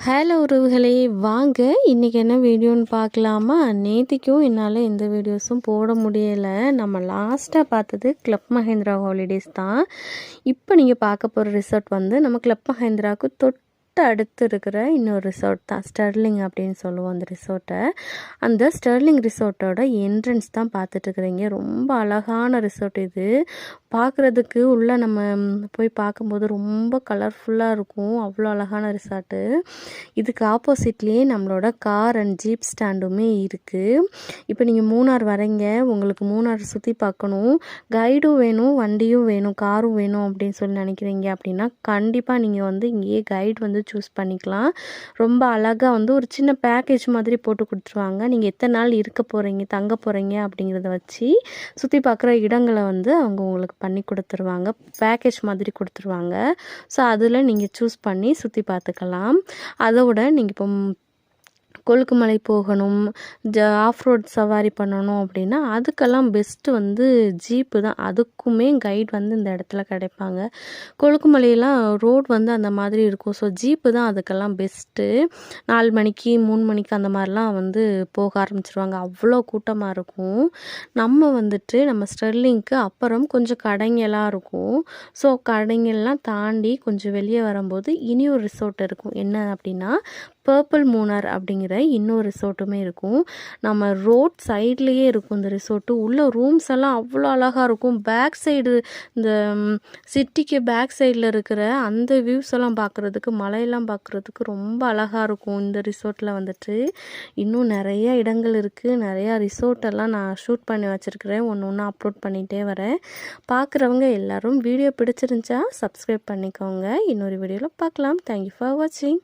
Hello உறவுகளே, வாங்க இன்றைக்கி என்ன வீடியோன்னு பார்க்கலாமா? நேத்திக்கும் என்னால் எந்த வீடியோஸும் போட முடியலை. நம்ம லாஸ்ட்டாக பார்த்தது கிளப் மஹேந்திரா ஹாலிடேஸ் தான். இப்போ நீங்கள் பார்க்க போகிற ரிசார்ட் வந்து நம்ம கிளப் மஹேந்திராவுக்கு அடுத்து இருக்கிற இன்னொரு ரிசார்ட் தான். ஸ்டெர்லிங் அப்படின்னு சொல்லுவோம் அந்த ரிசார்ட்டை. அந்த ஸ்டெர்லிங் ரிசார்ட்டோட என்ட்ரன்ஸ் தான் பார்த்துட்ருக்குறீங்க. ரொம்ப அழகான ரிசார்ட் இது. பார்க்குறதுக்கு உள்ளே நம்ம போய் பார்க்கும்போது ரொம்ப கலர்ஃபுல்லாக இருக்கும். அவ்வளோ அழகான ரிசார்ட்டு. இதுக்கு ஆப்போசிட்லேயே நம்மளோட கார் அண்ட் ஜீப் ஸ்டாண்டுமே இருக்குது. இப்போ நீங்கள் மூணார் வரீங்க, உங்களுக்கு மூணார் சுற்றி பார்க்கணும், கைடும் வேணும், வண்டியும் வேணும், காரும் வேணும் அப்படின்னு சொல்லி நினைக்கிறீங்க அப்படின்னா கண்டிப்பாக நீங்கள் வந்து இங்கேயே கைடு வந்து சூஸ் பண்ணிக்கலாம். ரொம்ப அழகாக வந்து ஒரு சின்ன பேக்கேஜ் மாதிரி போட்டு கொடுத்துருவாங்க. நீங்கள் எத்தனை நாள் இருக்க போகிறீங்க, தங்க போகிறீங்க அப்படிங்கிறத வச்சு சுற்றி பார்க்குற இடங்களை வந்து அவங்க உங்களுக்கு பண்ணி கொடுத்துருவாங்க. பேக்கேஜ் மாதிரி கொடுத்துருவாங்க. ஸோ அதில் நீங்கள் சூஸ் பண்ணி சுற்றி பார்த்துக்கலாம். அதோட நீங்கள் இப்போ கொழுக்குமலை போகணும், ஆஃப் ரோட் சவாரி பண்ணணும் அப்படின்னா அதுக்கெல்லாம் பெஸ்ட்டு வந்து ஜீப்பு தான். அதுக்குமே கைட் வந்து இந்த இடத்துல கிடைப்பாங்க. கொழுக்குமலையெல்லாம் ரோட் வந்து அந்த மாதிரி இருக்கும். ஸோ ஜீப்பு தான் அதுக்கெல்லாம் பெஸ்ட்டு. 4 மணிக்கு 3 மணிக்கு அந்த மாதிரிலாம் வந்து போக ஆரம்பிச்சிருவாங்க. அவ்வளோ கூட்டமாக இருக்கும். நம்ம ஸ்டெர்லிங்க்கு அப்புறம் கொஞ்சம் கடைங்கெல்லாம் இருக்கும். ஸோ கடைங்கெல்லாம் தாண்டி கொஞ்சம் வெளியே வரும்போது இனி ஒரு ரிசார்ட் இருக்கும். என்ன அப்படின்னா பர்பிள் மூணார் அப்படிங்கிற இன்னொரு ரிசார்ட்டுமே இருக்கும். நம்ம ரோட் சைட்லேயே இருக்கும் இந்த ரிசார்ட்டு. உள்ள ரூம்ஸ் எல்லாம் அவ்வளோ அழகாக இருக்கும். பேக் சைடு இந்த சிட்டிக்கு பேக் சைடில் இருக்கிற அந்த வியூஸ் எல்லாம் பார்க்குறதுக்கு, மலையெல்லாம் பார்க்குறதுக்கு ரொம்ப அழகாக இருக்கும் இந்த ரிசார்ட்டில் வந்துட்டு. இன்னும் நிறைய இடங்கள் இருக்குது. நிறையா ரிசார்ட்டெல்லாம் நான் ஷூட் பண்ணி வச்சுருக்கிறேன். ஒன்று ஒன்று அப்லோட் பண்ணிகிட்டே வரேன். பார்க்குறவங்க எல்லோரும் வீடியோ பிடிச்சிருந்துச்சா சப்ஸ்கிரைப் பண்ணிக்கோங்க. இன்னொரு வீடியோவில் பார்க்கலாம். தேங்க்யூ ஃபார் வாட்சிங்.